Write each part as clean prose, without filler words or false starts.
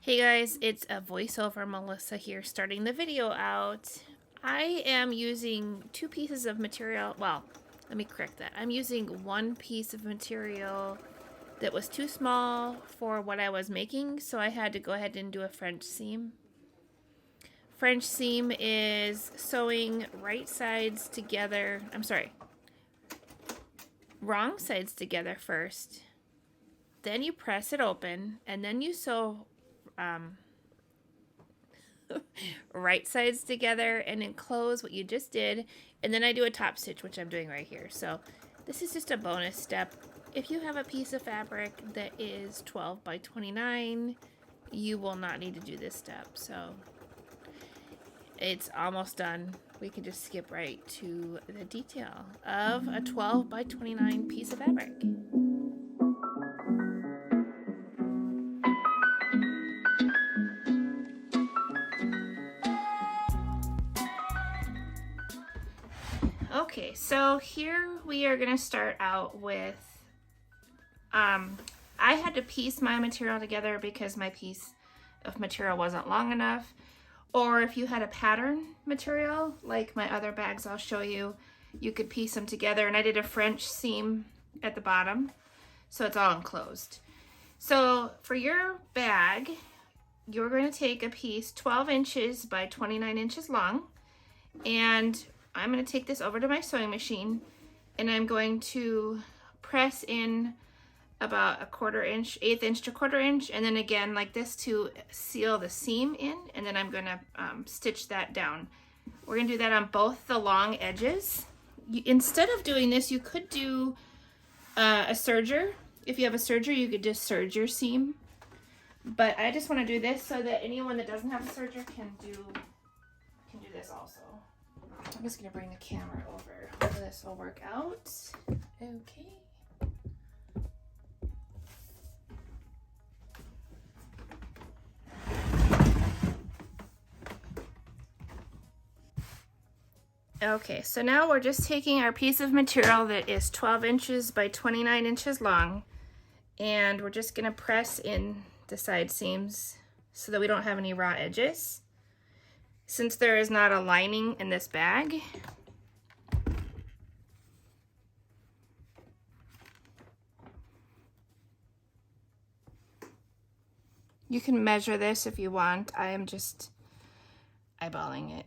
Hey guys, it's a voiceover Melissa here starting the video out. I am using two pieces of material. Well, let me correct that. I'm using one piece of material that was too small for what I was making, so I had to go ahead and do a French seam. French seam is sewing right sides together. I'm sorry, wrong sides together first. Then you press it open, and then you sew right sides together and enclose what you just did, and then I do a top stitch, which I'm doing right here. So this is just a bonus step. If you have a piece of fabric that is 12 by 29, you will not need to do this step. So it's almost done. We can just skip right to the detail of a 12 by 29 piece of fabric. Okay, so here we are going to start out with, I had to piece my material together because my piece of material wasn't long enough. Or if you had a pattern material, like my other bags I'll show you, you could piece them together. And I did a French seam at the bottom, so it's all enclosed. So for your bag, you're going to take a piece 12 inches by 29 inches long, and I'm going to take this over to my sewing machine, and I'm going to press in about a 1/4 inch, 1/8 inch to 1/4 inch, and then again like this to seal the seam in, and then I'm going to stitch that down. We're going to do that on both the long edges. Instead of doing this, you could do a serger. If you have a serger, you could just serge your seam, but I just want to do this so that anyone that doesn't have a serger can do this also. I'm just going to bring the camera over. Hopefully this will work out. Okay. Okay, so now we're just taking our piece of material that is 12 inches by 29 inches long, and we're just going to press in the side seams so that we don't have any raw edges. Since there is not a lining in this bag, you can measure this if you want. I am just eyeballing it.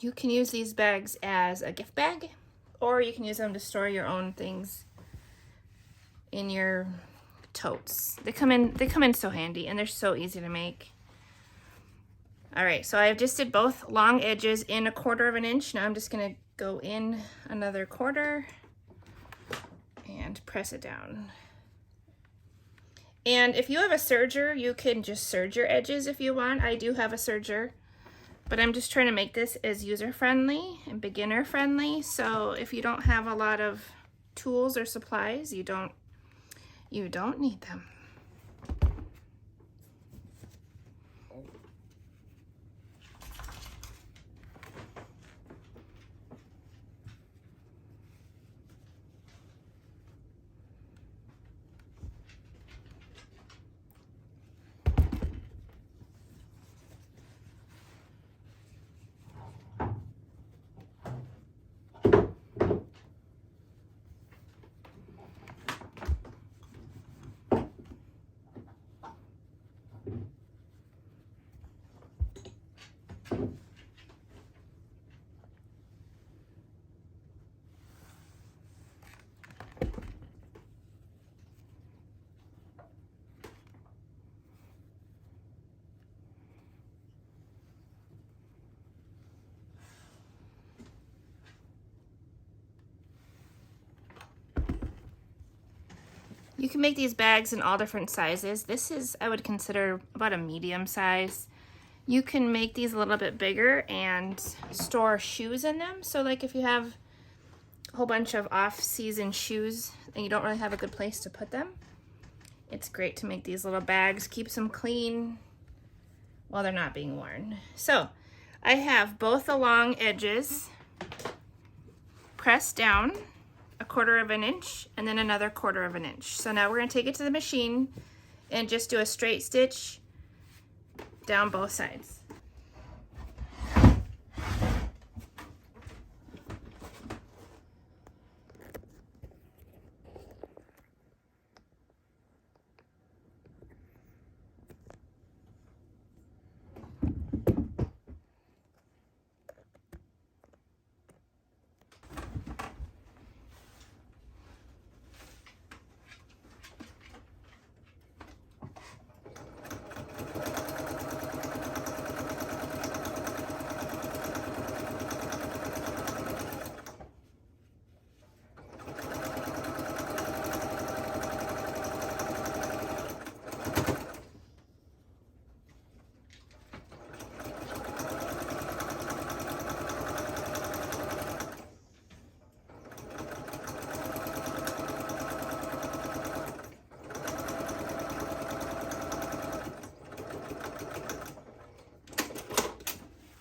You can use these bags as a gift bag, or you can use them to store your own things in your totes. They come in so handy, and they're so easy to make. All right, so I just did both long edges in a 1/4 inch. Now I'm just gonna go in another 1/4 and press it down. And if you have a serger, you can just serge your edges if you want. I do have a serger, but I'm just trying to make this as user-friendly and beginner-friendly. So if you don't have a lot of tools or supplies, you don't need them. You can make these bags in all different sizes. This is, I would consider, about a medium size. You can make these a little bit bigger and store shoes in them. So like if you have a whole bunch of off-season shoes and you don't really have a good place to put them, it's great to make these little bags. Keeps them clean while they're not being worn. So I have both the long edges pressed down 1/4 of an inch and then another 1/4 of an inch. So now we're going to take it to the machine and just do a straight stitch down both sides.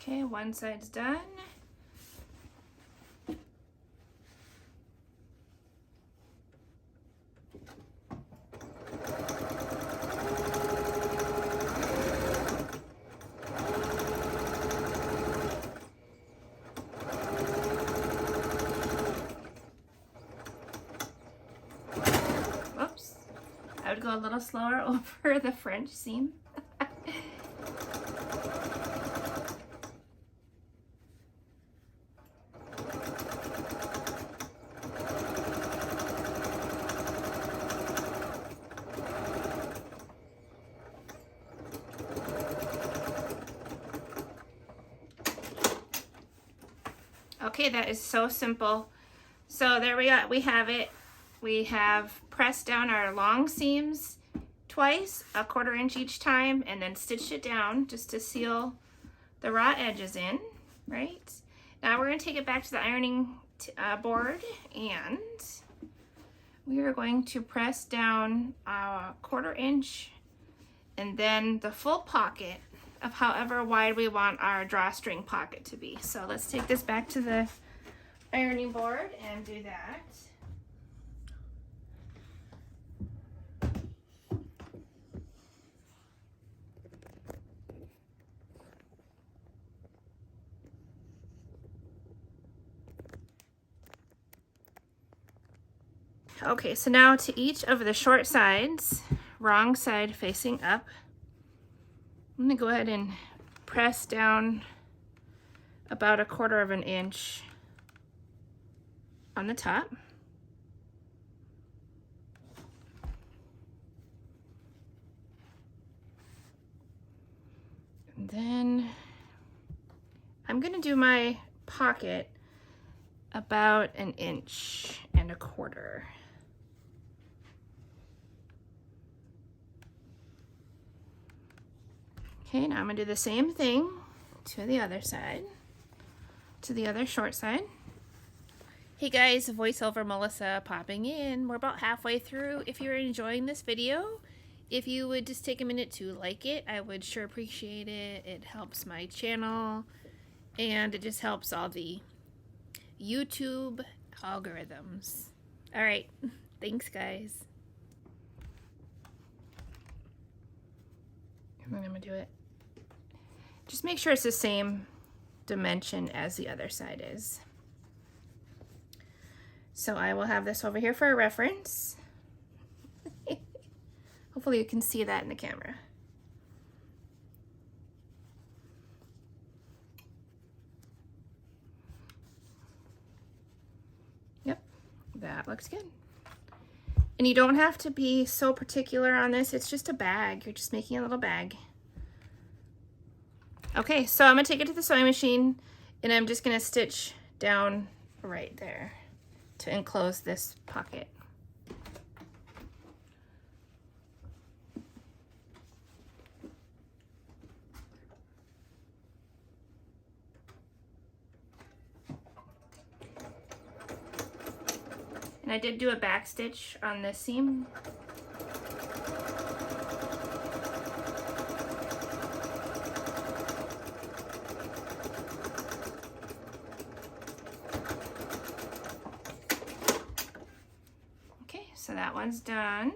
Okay, one side's done. Whoops. I would go a little slower over the French seam. Okay, that is so simple. So there we have it. We have pressed down our long seams twice, 1/4 inch each time, and then stitched it down just to seal the raw edges in, right? Now we're going to take it back to the ironing board, and we are going to press down 1/4 inch and then the full pocket of however wide we want our drawstring pocket to be. So let's take this back to the ironing board and do that. Okay, so now to each of the short sides, wrong side facing up, I'm gonna go ahead and press down about 1/4 of an inch on the top. And then I'm gonna do my pocket about 1.25 inches. Okay, now I'm gonna do the same thing to the other side, to the other short side. Hey guys, voiceover Melissa popping in. We're about halfway through. If you're enjoying this video, if you would just take a minute to like it, I would sure appreciate it. It helps my channel and it just helps all the YouTube algorithms. All right, thanks guys. And then I'm gonna do it. Just make sure it's the same dimension as the other side is. So I will have this over here for a reference. Hopefully you can see that in the camera. Yep, that looks good. And you don't have to be so particular on this. It's just a bag. You're just making a little bag. Okay, so I'm gonna take it to the sewing machine and I'm just gonna stitch down right there to enclose this pocket. And I did do a back stitch on this seam. Okay, so that one's done.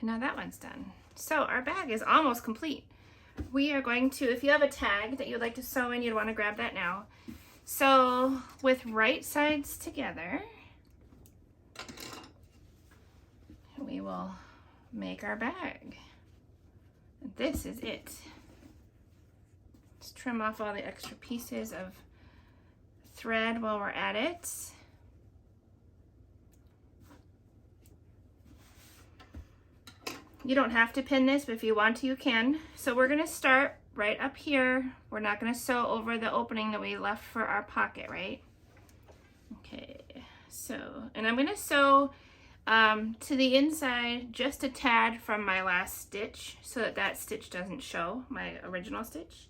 Now that one's done. So our bag is almost complete. We are going to, if you have a tag that you'd like to sew in, you'd want to grab that now. So with right sides together, we will make our bag. This is it. Let's trim off all the extra pieces of thread while we're at it. You don't have to pin this, but if you want to, you can. So we're gonna start right up here. We're not gonna sew over the opening that we left for our pocket, right? Okay, so, and I'm gonna sew to the inside just a tad from my last stitch so that that stitch doesn't show, my original stitch.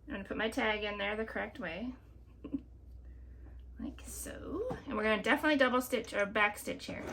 I'm gonna put my tag in there the correct way, like so. And we're gonna definitely double stitch or back stitch here.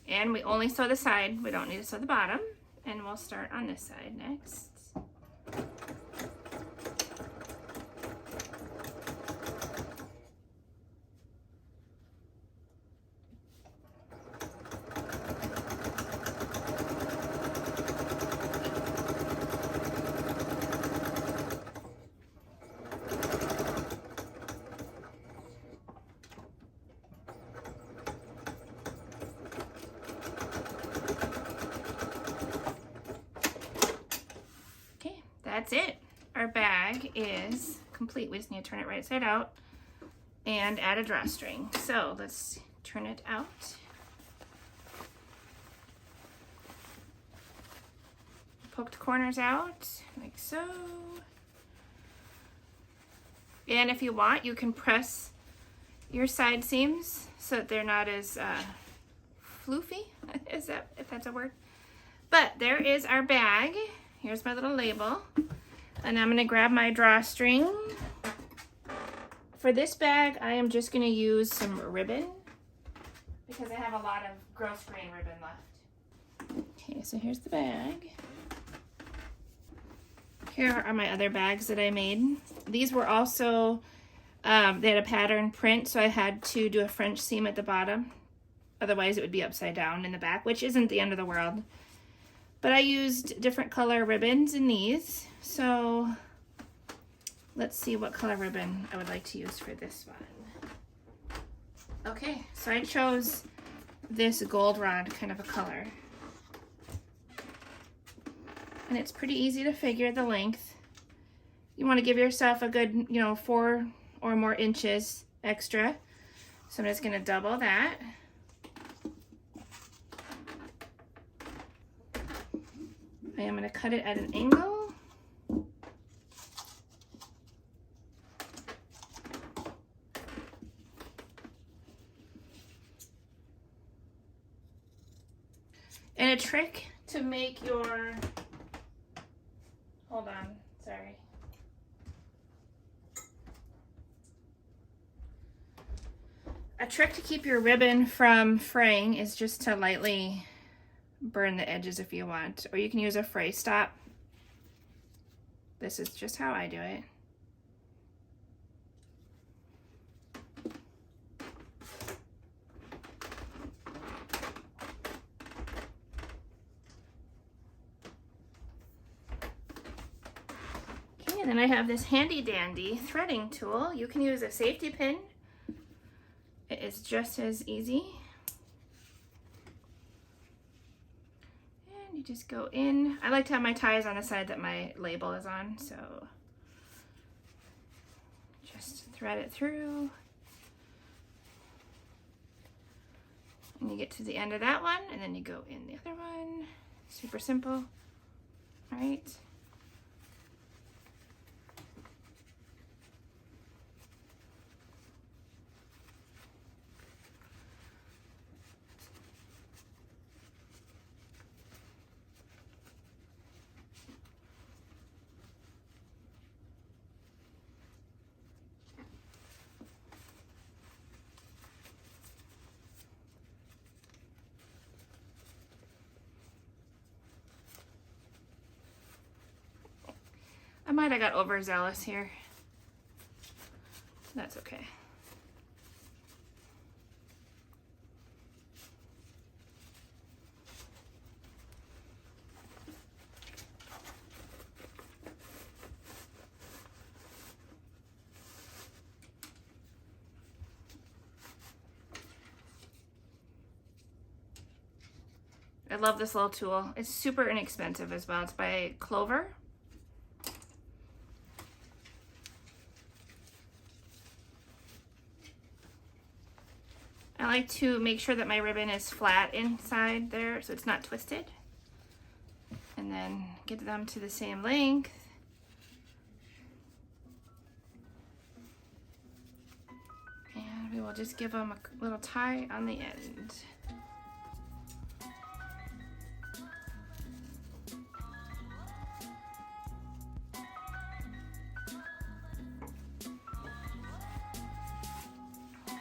And we only sew the side, we don't need to sew the bottom. And we'll start on this side next. That's it. Our bag is complete. We just need to turn it right side out and add a drawstring. So let's turn it out. Poked corners out like so. And if you want, you can press your side seams so that they're not as floofy, if that's a word. But there is our bag. Here's my little label. And I'm gonna grab my drawstring. For this bag, I am just gonna use some ribbon because I have a lot of gross grain ribbon left. Okay, so here's the bag. Here are my other bags that I made. These were also, they had a pattern print, so I had to do a French seam at the bottom. Otherwise it would be upside down in the back, which isn't the end of the world. But I used different color ribbons in these. So let's see what color ribbon I would like to use for this one. Okay, so I chose this goldenrod kind of a color. And it's pretty easy to figure the length. You want to give yourself a good, 4 or more inches extra. So I'm just going to double that. I am going to cut it at an angle. And a trick to make your, hold on, sorry. A trick to keep your ribbon from fraying is just to lightly burn the edges if you want, or you can use a fray stop. This is just how I do it. Okay, and then I have this handy dandy threading tool. You can use a safety pin. It is just as easy. And you just go in. I like to have my ties on the side that my label is on, so just thread it through. And you get to the end of that one, and then you go in the other one. Super simple. All right. I might have got overzealous here. That's okay. I love this little tool. It's super inexpensive as well. It's by Clover. I like to make sure that my ribbon is flat inside there so it's not twisted. And then get them to the same length. And we will just give them a little tie on the end.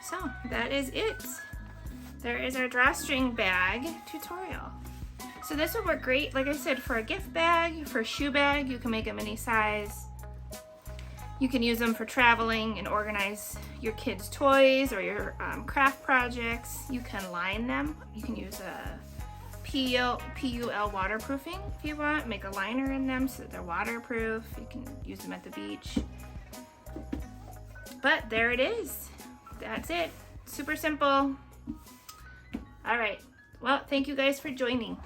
So that is it. There is our drawstring bag tutorial. So this would work great, like I said, for a gift bag, for a shoe bag. You can make them any size. You can use them for traveling and organize your kids' toys or your craft projects. You can line them. You can use a PUL waterproofing if you want. Make a liner in them so that they're waterproof. You can use them at the beach. But there it is. That's it. Super simple. All right. Well, thank you guys for joining.